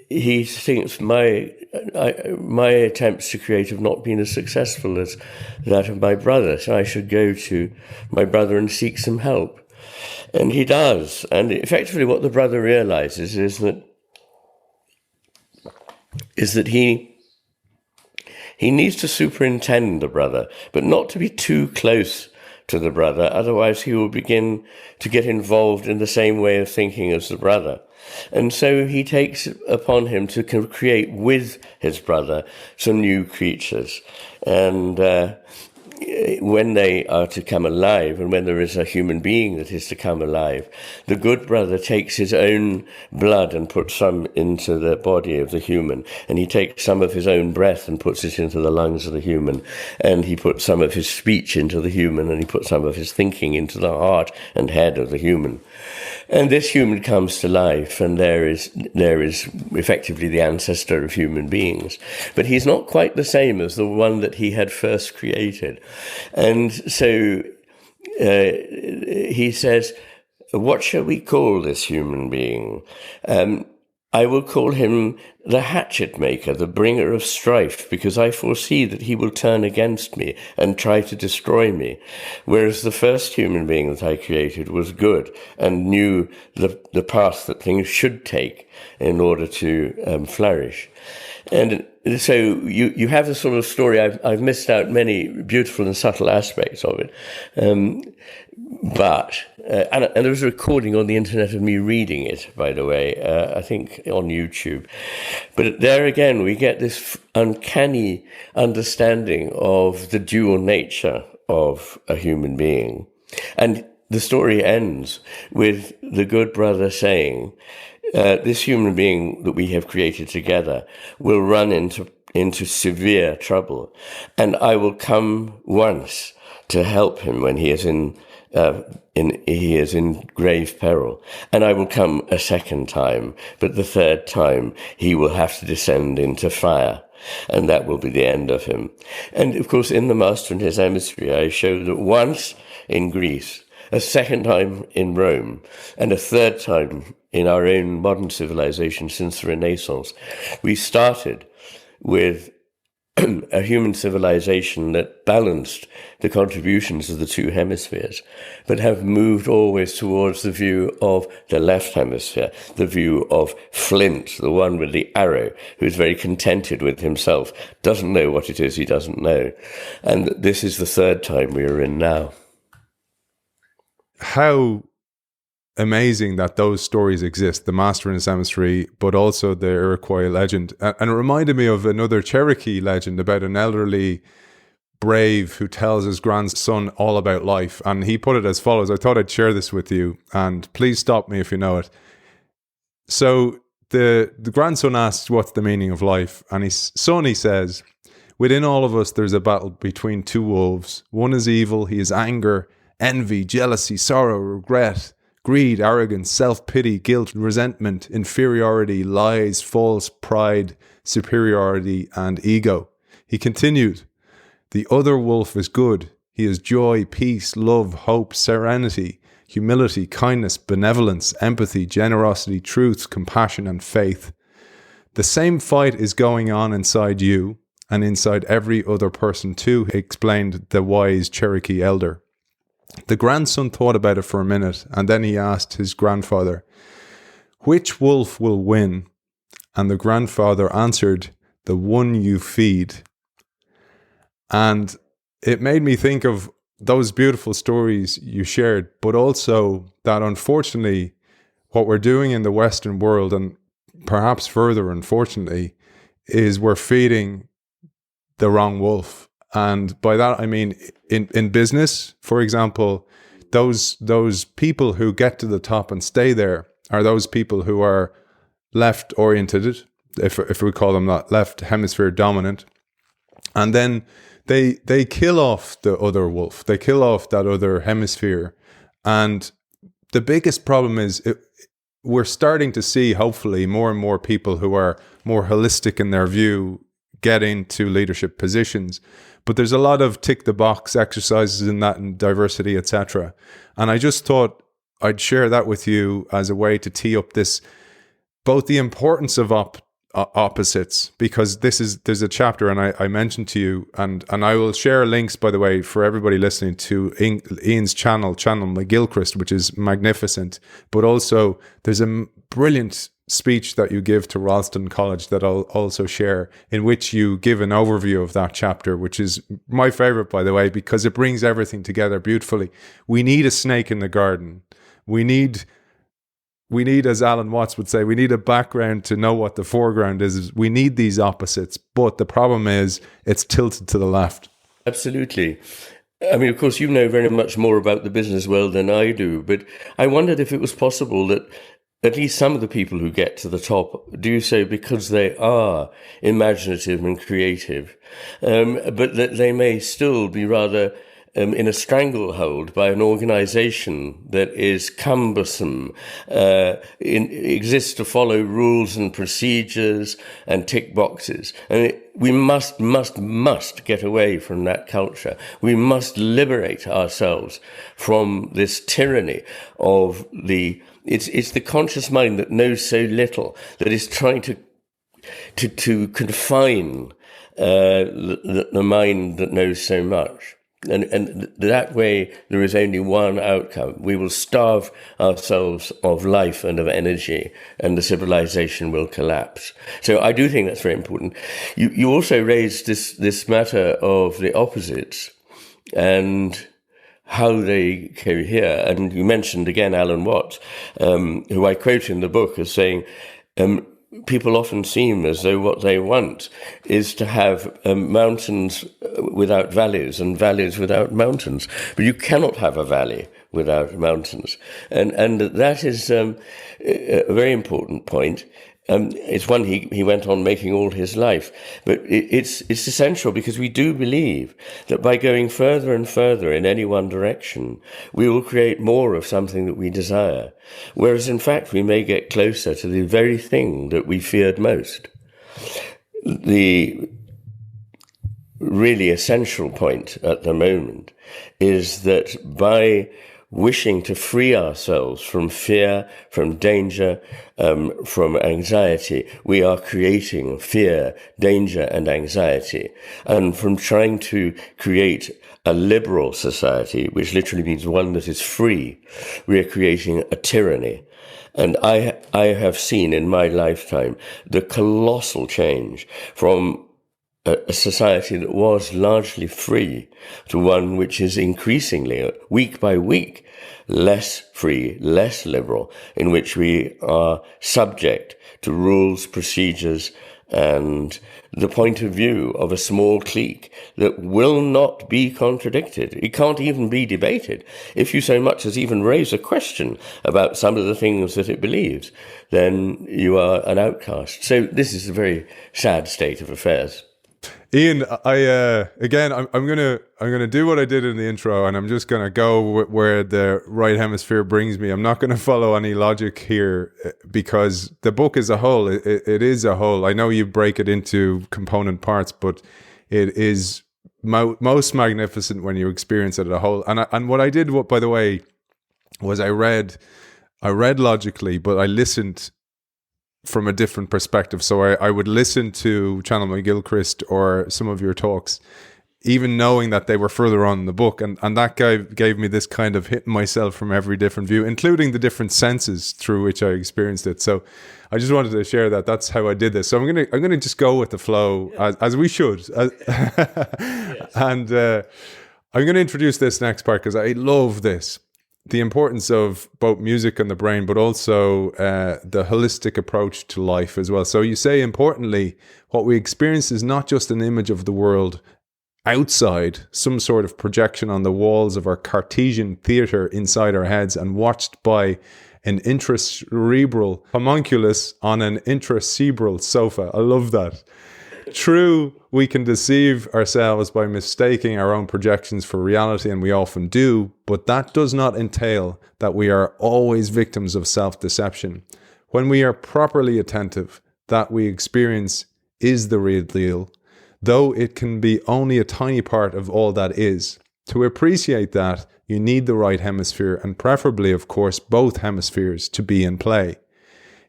he thinks my attempts to create have not been as successful as that of my brother, so I should go to my brother and seek some help. And he does. And effectively what the brother realizes is that he needs to superintend the brother, but not to be too close to the brother, otherwise he will begin to get involved in the same way of thinking as the brother. And so he takes upon him to create with his brother some new creatures. And when they are to come alive, and when there is a human being that is to come alive, the good brother takes his own blood and puts some into the body of the human, and he takes some of his own breath and puts it into the lungs of the human, and he puts some of his speech into the human, and he puts some of his thinking into the heart and head of the human. And this human comes to life, and there is effectively the ancestor of human beings. But he's not quite the same as the one that he had first created. And so he says, what shall we call this human being? I will call him the hatchet maker, the bringer of strife, because I foresee that he will turn against me and try to destroy me. Whereas the first human being that I created was good and knew the path that things should take in order to flourish. And so you have this sort of story. I've missed out many beautiful and subtle aspects of it. But there was a recording on the internet of me reading it, by the way, I think on YouTube. But there again, we get this uncanny understanding of the dual nature of a human being. And the story ends with the good brother saying, this human being that we have created together will run into severe trouble, and I will come once to help him when he is in grave peril, and I will come a second time, but the third time he will have to descend into fire, and that will be the end of him. And of course, in The Master and His Hemisphere, I show that once in Greece, a second time in Rome, and a third time in our own modern civilization since the Renaissance, we started with a human civilization that balanced the contributions of the two hemispheres, but have moved always towards the view of the left hemisphere, the view of Flint, the one with the arrow, who's very contented with himself, doesn't know what it is he doesn't know. And this is the third time we are in now. How amazing that those stories exist, the Master and His Emissary, but also the Iroquois legend. And it reminded me of another Cherokee legend about an elderly brave who tells his grandson all about life. And he put it as follows. I thought I'd share this with you, and please stop me if you know it. So the grandson asks, what's the meaning of life? And his son, he says, within all of us, there's a battle between two wolves. One is evil. He is anger, envy, jealousy, sorrow, regret, greed, arrogance, self-pity, guilt, resentment, inferiority, lies, false pride, superiority, and ego. He continued, the other wolf is good. He is joy, peace, love, hope, serenity, humility, kindness, benevolence, empathy, generosity, truth, compassion, and faith. The same fight is going on inside you and inside every other person too, explained the wise Cherokee elder. The grandson thought about it for a minute, and then he asked his grandfather, which wolf will win? And the grandfather answered, the one you feed. And it made me think of those beautiful stories you shared, but also that unfortunately what we're doing in the Western world, and perhaps further unfortunately, is we're feeding the wrong wolf. And by that I mean in business, for example, those people who get to the top and stay there are those people who are left oriented, if we call them that, left hemisphere dominant. And then they kill off the other wolf. They kill off that other hemisphere. And the biggest problem is we're starting to see, hopefully, more and more people who are more holistic in their view get into leadership positions. But there's a lot of tick the box exercises in that, and diversity, etc. And I just thought I'd share that with you as a way to tee up this, both the importance of opposites, because there's a chapter, and I mentioned to you, and I will share links, by the way, for everybody listening, to Iain's channel McGilchrist, which is magnificent, but also there's a brilliant speech that you give to Ralston College that I'll also share, in which you give an overview of that chapter, which is my favorite, by the way, because it brings everything together beautifully. We need a snake in the garden. We need, as Alan Watts would say, we need a background to know what the foreground is. We need these opposites, but the problem is it's tilted to the left. Absolutely. I mean, of course, you know very much more about the business world than I do, but I wondered if it was possible that at least some of the people who get to the top do so because they are imaginative and creative, but that they may still be rather in a stranglehold by an organization that is cumbersome, exists to follow rules and procedures and tick boxes. And we must get away from that culture. We must liberate ourselves from this tyranny of it's the conscious mind that knows so little, that is trying to confine the mind that knows so much. And that way, there is only one outcome. We will starve ourselves of life and of energy, and the civilization will collapse. So I do think that's very important. You also raised this matter of the opposites and how they cohere. And you mentioned again Alan Watts, who I quote in the book as saying, people often seem as though what they want is to have mountains without valleys and valleys without mountains. But you cannot have a valley without mountains. And that is a very important point. It's one he went on making all his life. But it's essential, because we do believe that by going further and further in any one direction, we will create more of something that we desire. Whereas, in fact, we may get closer to the very thing that we feared most. The really essential point at the moment is that by wishing to free ourselves from fear, from danger, from anxiety, we are creating fear, danger, and anxiety. And from trying to create a liberal society, which literally means one that is free, we are creating a tyranny. And I have seen in my lifetime the colossal change from a society that was largely free to one which is increasingly, week by week, less free, less liberal, in which we are subject to rules, procedures, and the point of view of a small clique that will not be contradicted. It can't even be debated. If you so much as even raise a question about some of the things that it believes, then you are an outcast. So this is a very sad state of affairs. Iain, I'm gonna do what I did in the intro, and I'm just gonna go where the right hemisphere brings me. I'm not gonna follow any logic here, because the book as a whole, it is a whole. I know you break it into component parts, but it is most magnificent when you experience it as a whole. And what I did, by the way, was I read logically, but I listened from a different perspective. So I would listen to Channel McGilchrist or some of your talks, even knowing that they were further on in the book. And that gave me this kind of hitting myself from every different view, including the different senses through which I experienced it. So I just wanted to share that. That's how I did this. So I'm gonna just go with the flow, as we should. Yes. And I'm going to introduce this next part because I love this. The importance of both music and the brain, but also the holistic approach to life as well. So you say, importantly, what we experience is not just an image of the world outside, some sort of projection on the walls of our Cartesian theatre inside our heads and watched by an intracerebral homunculus on an intracerebral sofa. I love that. True, we can deceive ourselves by mistaking our own projections for reality, and we often do, but that does not entail that we are always victims of self-deception. When we are properly attentive, that we experience is the real deal, though it can be only a tiny part of all that is. To appreciate that, you need the right hemisphere, and preferably, of course, both hemispheres to be in play.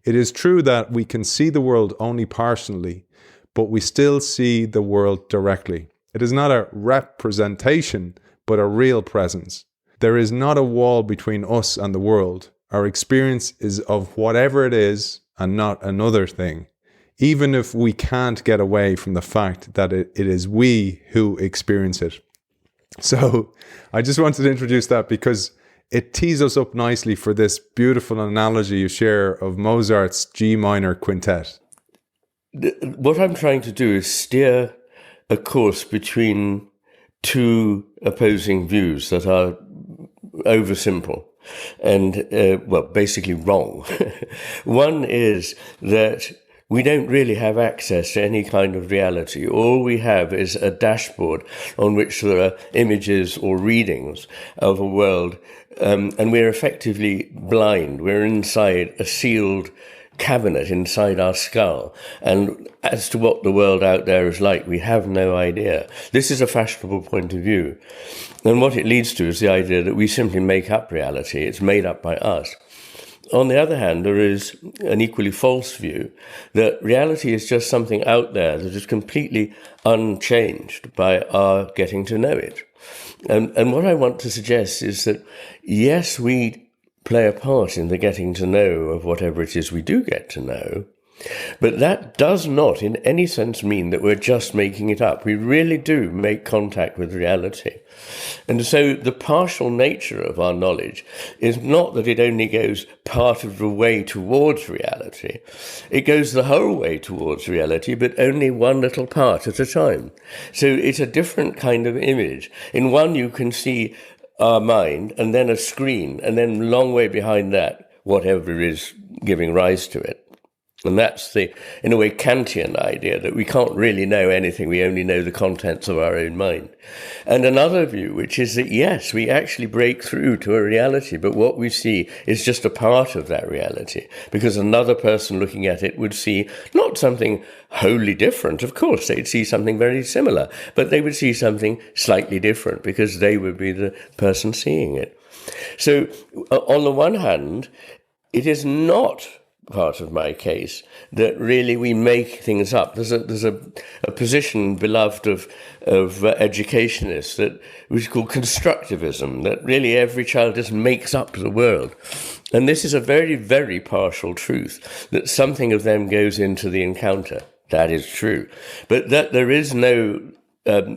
It is true that we can see the world only partially, but we still see the world directly. It is not a representation, but a real presence. There is not a wall between us and the world. Our experience is of whatever it is and not another thing, even if we can't get away from the fact that it is we who experience it. So I just wanted to introduce that because it tees us up nicely for this beautiful analogy you share of Mozart's G minor quintet. What I'm trying to do is steer a course between two opposing views that are oversimple and, basically wrong. One is that we don't really have access to any kind of reality. All we have is a dashboard on which there are images or readings of a world, and we're effectively blind. We're inside a sealed cabinet inside our skull, and as to what the world out there is like, we have no idea. This is a fashionable point of view, and what it leads to is the idea that we simply make up reality. It's made up by us. On the other hand, there is an equally false view that reality is just something out there that is completely unchanged by our getting to know it. And what I want to suggest is that, yes, we play a part in the getting to know of whatever it is we do get to know, but that does not in any sense mean that we're just making it up. We really do make contact with reality. And so the partial nature of our knowledge is not that it only goes part of the way towards reality. It goes the whole way towards reality, but only one little part at a time. So it's a different kind of image. In one, you can see our mind, and then a screen, and then a long way behind that, whatever is giving rise to it. And that's the, in a way, Kantian idea that we can't really know anything, we only know the contents of our own mind. And another view, which is that, yes, we actually break through to a reality, but what we see is just a part of that reality, because another person looking at it would see not something wholly different. Of course, they'd see something very similar, but they would see something slightly different because they would be the person seeing it. So on the one hand, it is not part of my case that really we make things up. There's a position beloved of educationists that which is called constructivism, that really every child just makes up the world. And this is a very, very partial truth, that something of them goes into the encounter. That is true. But that there is no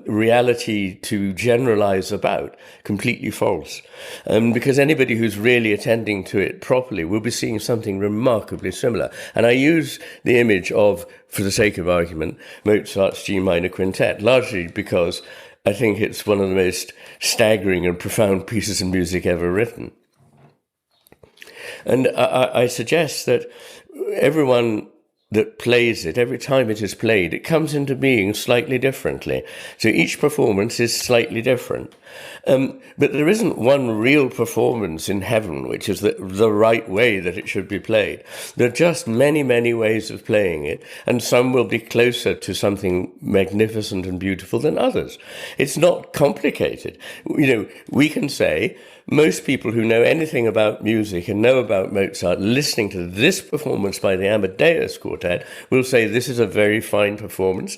reality to generalize about, completely false. Because anybody who's really attending to it properly will be seeing something remarkably similar. And I use the image of, for the sake of argument, Mozart's G minor quintet, largely because I think it's one of the most staggering and profound pieces of music ever written. And I suggest that everyone that plays it, every time it is played, it comes into being slightly differently. So each performance is slightly different. But there isn't one real performance in heaven, which is the right way that it should be played. There are just many, many ways of playing it, and some will be closer to something magnificent and beautiful than others. It's not complicated. We can say, most people who know anything about music and know about Mozart, listening to this performance by the Amadeus Quartet, will say this is a very fine performance,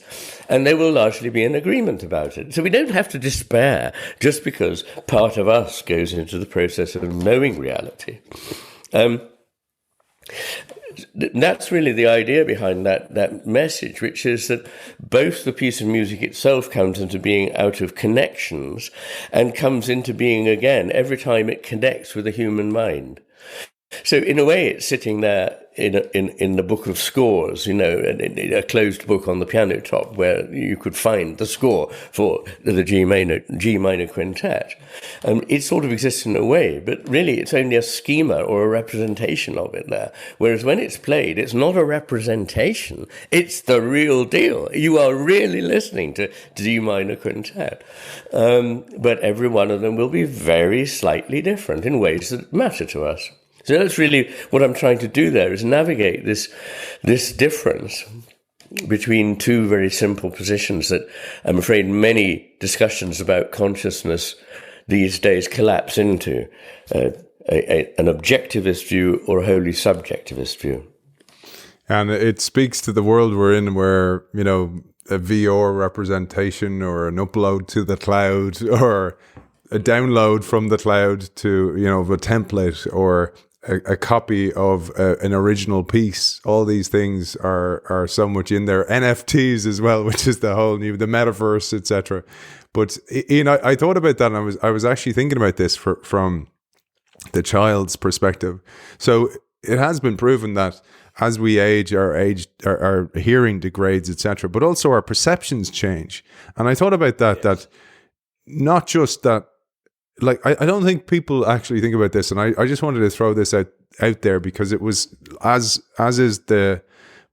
and they will largely be in agreement about it. So we don't have to despair just because part of us goes into the process of knowing reality. That's really the idea behind that message, which is that both the piece of music itself comes into being out of connections and comes into being again every time it connects with the human mind. So in a way, it's sitting there in the book of scores, a closed book on the piano top where you could find the score for the G minor quintet. It sort of exists in a way, but really it's only a schema or a representation of it there. Whereas when it's played, it's not a representation, it's the real deal. You are really listening to G minor quintet. But every one of them will be very slightly different in ways that matter to us. So that's really what I'm trying to do there, is navigate this difference between two very simple positions that I'm afraid many discussions about consciousness these days collapse into an objectivist view or a wholly subjectivist view. And it speaks to the world we're in, where, you know, a VR representation or an upload to the cloud or a download from the cloud to, you know, of a template or a copy of an original piece. All these things are so much in there. NFTs as well, which is the whole new, the metaverse, etc. But Ian, I thought about that, and I was actually thinking about this from the child's perspective. So it has been proven that as we age, our hearing degrades, etc. But also our perceptions change. And I thought about that. That not just that. Like, I don't think people actually think about this, and I just wanted to throw this out there, because it was, as is the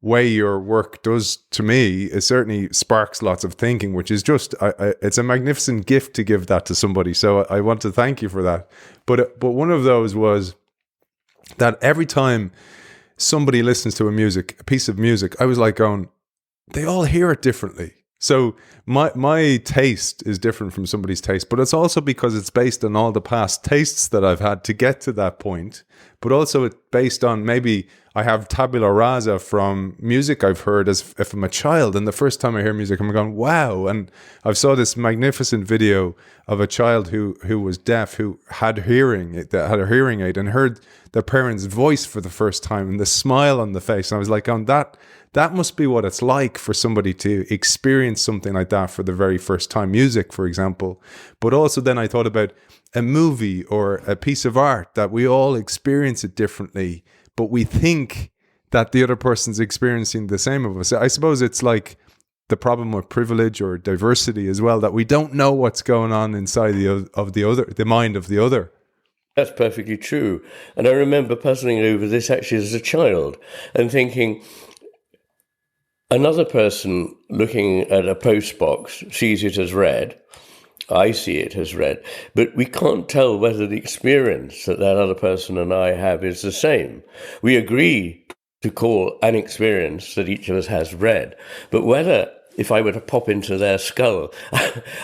way your work does to me, it certainly sparks lots of thinking, which is just, it's a magnificent gift to give that to somebody. So I want to thank you for that. But one of those was that every time somebody listens to a piece of music, I was like going, they all hear it differently. So my taste is different from somebody's taste, but it's also because it's based on all the past tastes that I've had to get to that point. But also it's based on, maybe I have tabula rasa from music I've heard as if I'm a child, and the first time I hear music, I'm going, wow. And I saw this magnificent video of a child who was deaf, who had a hearing aid, and heard their parents' voice for the first time, and the smile on the face. And I was like, on that must be what it's like for somebody to experience something like that for the very first time, music, for example. But also then I thought about a movie or a piece of art, that we all experience it differently, but we think that the other person's experiencing the same of us. I suppose it's like the problem with privilege or diversity as well, that we don't know what's going on inside the mind of the other. That's perfectly true. And I remember puzzling over this actually as a child and thinking, another person looking at a post box sees it as red. I see it as red. But we can't tell whether the experience that other person and I have is the same. We agree to call an experience that each of us has red. But whether, if I were to pop into their skull,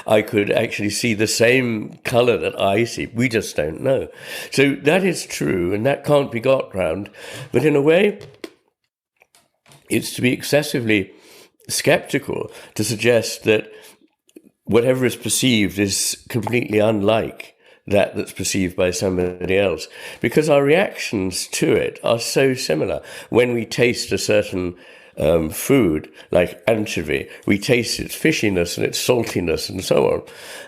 I could actually see the same color that I see, we just don't know. So that is true, and that can't be got round. But in a way, it's to be excessively skeptical to suggest that whatever is perceived is completely unlike that's perceived by somebody else, because our reactions to it are so similar. When we taste a certain food, like anchovy, we taste its fishiness and its saltiness and so on.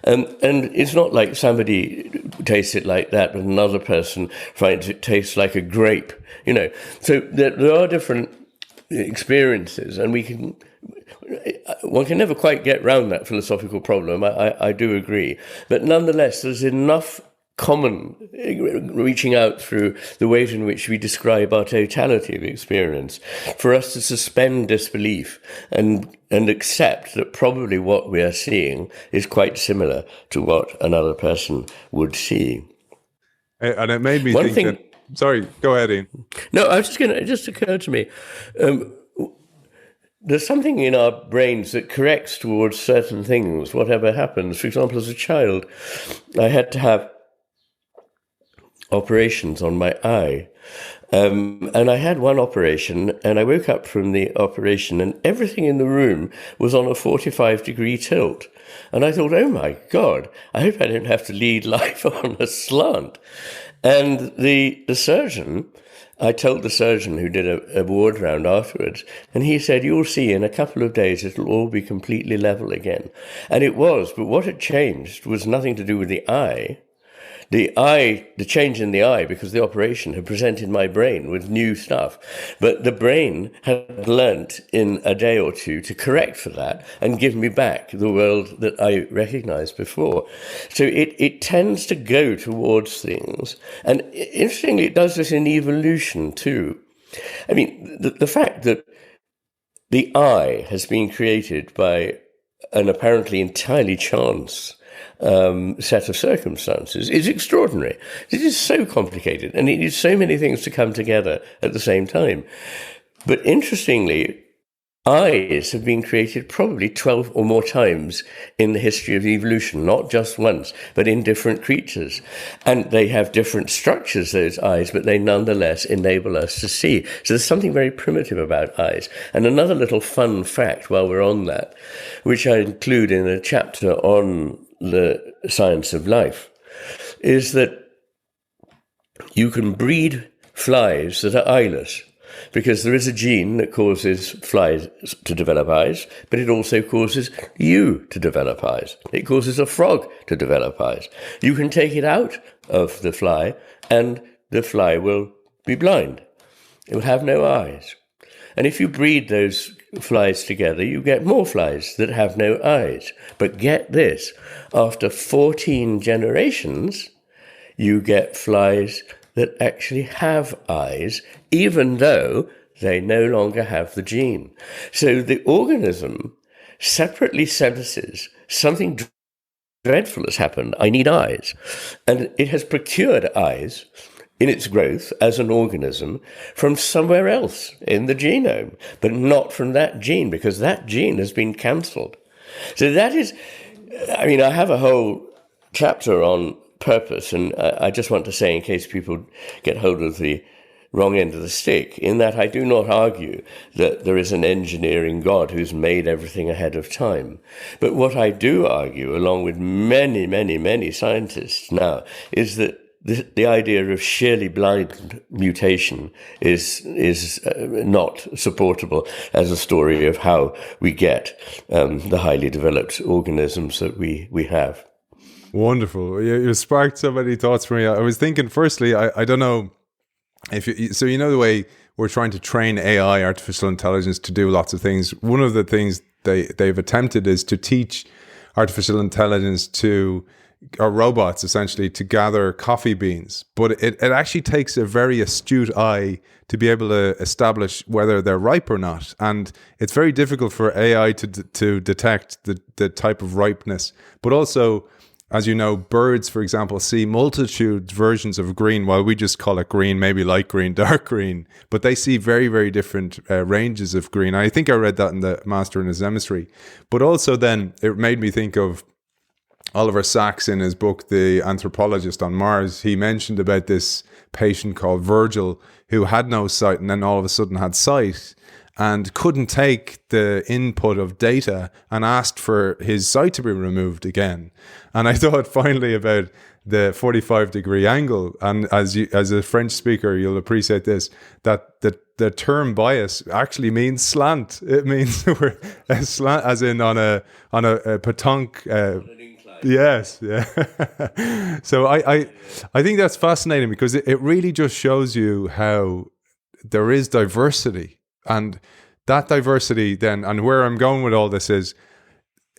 And it's not like somebody tastes it like that, but another person finds it tastes like a grape, you know. So there are different experiences, and one can never quite get round that philosophical problem. I do agree, but nonetheless, there's enough common reaching out through the ways in which we describe our totality of experience for us to suspend disbelief and accept that probably what we are seeing is quite similar to what another person would see. And it made me think sorry, go ahead, Ian. No, it just occurred to me, there's something in our brains that corrects towards certain things, whatever happens. For example, as a child, I had to have operations on my eye. And I had one operation, and I woke up from the operation, and everything in the room was on a 45-degree tilt. And I thought, oh my God, I hope I don't have to lead life on a slant. And the surgeon, I told the surgeon who did a ward round afterwards, and he said, you'll see in a couple of days it'll all be completely level again. And it was, but what had changed was nothing to do with the eye. The change in the eye, because the operation had presented my brain with new stuff. But the brain had learnt in a day or two to correct for that and give me back the world that I recognized before. So it tends to go towards things. And interestingly, it does this in evolution too. I mean, the fact that the eye has been created by an apparently entirely chance set of circumstances is extraordinary. It is so complicated, and it needs so many things to come together at the same time. But interestingly, eyes have been created probably 12 or more times in the history of evolution, not just once, but in different creatures. And they have different structures, those eyes, but they nonetheless enable us to see. So there's something very primitive about eyes. And another little fun fact while we're on that, which I include in a chapter on the science of life, is that you can breed flies that are eyeless, because there is a gene that causes flies to develop eyes, but it also causes you to develop eyes. It causes a frog to develop eyes. You can take it out of the fly, and the fly will be blind. It will have no eyes. And if you breed those flies together, you get more flies that have no eyes. But get this, after 14 generations, you get flies that actually have eyes, even though they no longer have the gene. So the organism separately senses something dreadful has happened. I need eyes. And it has procured eyes in its growth as an organism from somewhere else in the genome, but not from that gene, because that gene has been cancelled. So that is, I have a whole chapter on purpose, and I just want to say, in case people get hold of the wrong end of the stick, in that I do not argue that there is an engineering God who's made everything ahead of time. But what I do argue, along with many, many, many scientists now, is that the idea of sheerly blind mutation is not supportable as a story of how we get the highly developed organisms that we have. Wonderful. You sparked so many thoughts for me. I was thinking, firstly, I don't know if you know the way we're trying to train AI, artificial intelligence, to do lots of things. One of the things they've attempted is to teach artificial intelligence or robots essentially, to gather coffee beans. But it actually takes a very astute eye to be able to establish whether they're ripe or not. And it's very difficult for AI to detect the type of ripeness. But also, as you know, birds, for example, see multitude versions of green, while we just call it green, maybe light green, dark green. But they see very, very different ranges of green. I think I read that in the Master in His Hemisphere. But also then it made me think of Oliver Sacks in his book, The Anthropologist on Mars. He mentioned about this patient called Virgil who had no sight and then all of a sudden had sight, and couldn't take the input of data and asked for his sight to be removed again. And I thought finally about the 45-degree angle. And as a French speaker, you'll appreciate this, that the term bias actually means slant. It means we're a slant, as in on a pétanque. Yes, yeah. So I think that's fascinating, because it really just shows you how there is diversity. And that diversity then, and where I'm going with all this is,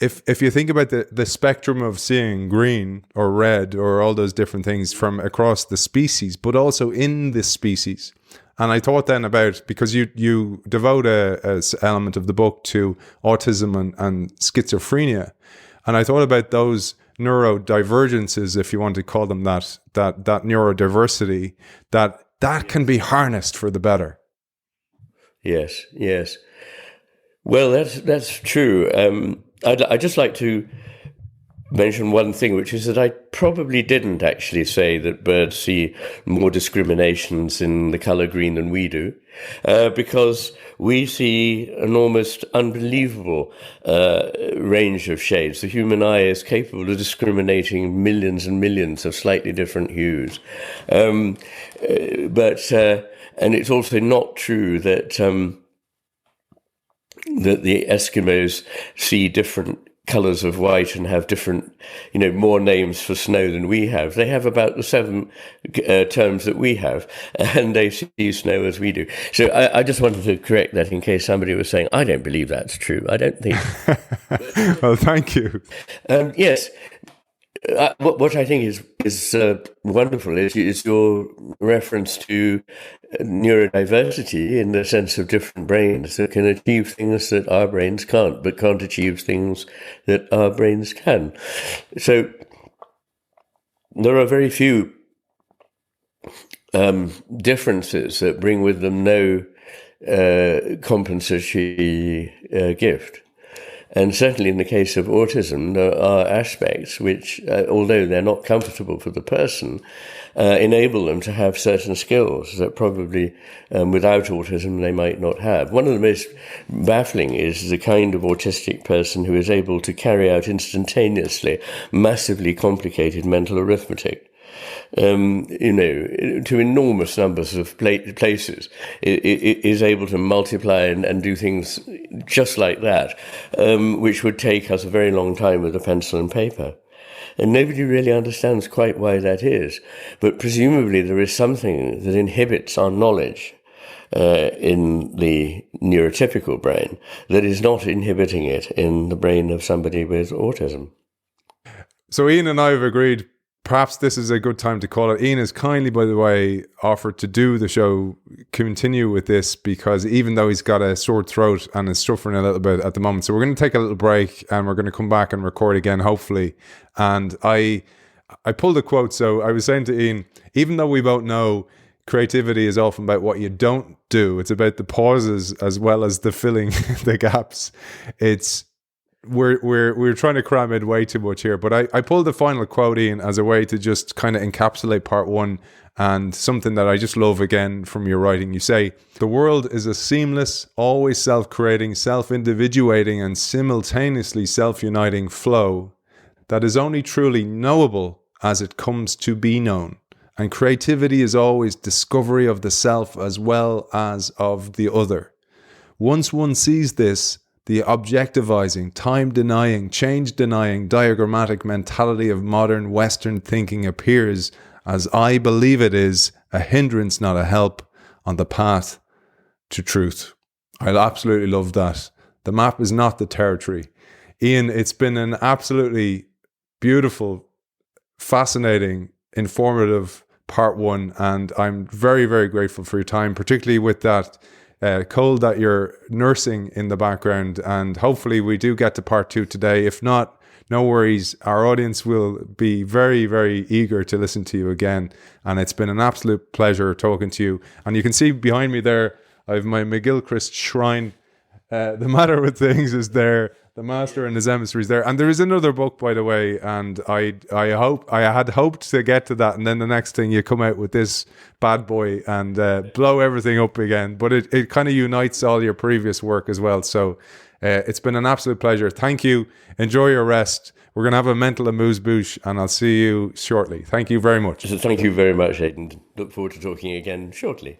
if you think about the spectrum of seeing green or red or all those different things from across the species, but also in the species. And I thought then about, because you devote a element of the book to autism and schizophrenia, and I thought about those neurodivergences, if you want to call them that neurodiversity, that can be harnessed for the better. Yes. Well, that's true. I'd just like to mention one thing, which is that I probably didn't actually say that birds see more discriminations in the colour green than we do, because we see an almost unbelievable range of shades. The human eye is capable of discriminating millions and millions of slightly different hues. And it's also not true that that the Eskimos see different colours of white and have different, more names for snow than we have. They have about the 7 terms that we have, and they see snow as we do. So I just wanted to correct that in case somebody was saying, I don't believe that's true. I don't think. Well, thank you. Yes. What I think is wonderful is your reference to neurodiversity, in the sense of different brains that can achieve things that our brains can't, but can't achieve things that our brains can. So there are very few differences that bring with them no compensatory gift. And certainly in the case of autism, there are aspects which, although they're not comfortable for the person, enable them to have certain skills that probably without autism they might not have. One of the most baffling is the kind of autistic person who is able to carry out instantaneously massively complicated mental arithmetic. To enormous numbers of places, it is able to multiply and do things just like that, which would take us a very long time with a pencil and paper. And nobody really understands quite why that is. But presumably there is something that inhibits our knowledge in the neurotypical brain that is not inhibiting it in the brain of somebody with autism. So Iain and I have agreed perhaps this is a good time to call it. Iain has kindly, by the way, offered to do the show, continue with this, because even though he's got a sore throat and is suffering a little bit at the moment. So we're going to take a little break and we're going to come back and record again, hopefully. And I pulled a quote. So I was saying to Iain, even though we both know creativity is often about what you don't do, it's about the pauses as well as the filling the gaps. We're trying to cram in way too much here, but I pulled the final quote in as a way to just kind of encapsulate part one, and something that I just love again from your writing. You say, the world is a seamless, always self-creating, self-individuating and simultaneously self-uniting flow that is only truly knowable as it comes to be known. And creativity is always discovery of the self as well as of the other. Once one sees this, the objectivizing, time-denying, change-denying, diagrammatic mentality of modern Western thinking appears, as I believe it is, a hindrance, not a help, on the path to truth. I absolutely love that. The map is not the territory. Iain, it's been an absolutely beautiful, fascinating, informative part one, and I'm very, very grateful for your time, particularly with that cold that you're nursing in the background. And hopefully we do get to part two today. If not, no worries. Our audience will be very, very eager to listen to you again. And it's been an absolute pleasure talking to you. And you can see behind me there, I have my McGilchrist shrine. The Matter with Things is there. The Master and His Hemisphere is there. And there is another book, by the way, and I had hoped to get to that, and then the next thing you come out with this bad boy and blow everything up again. But it kind of unites all your previous work as well. So it's been an absolute pleasure. Thank you. Enjoy your rest. We're going to have a mental amuse-bouche, and I'll see you shortly. Thank you very much. Thank you very much, Aidan. Look forward to talking again shortly.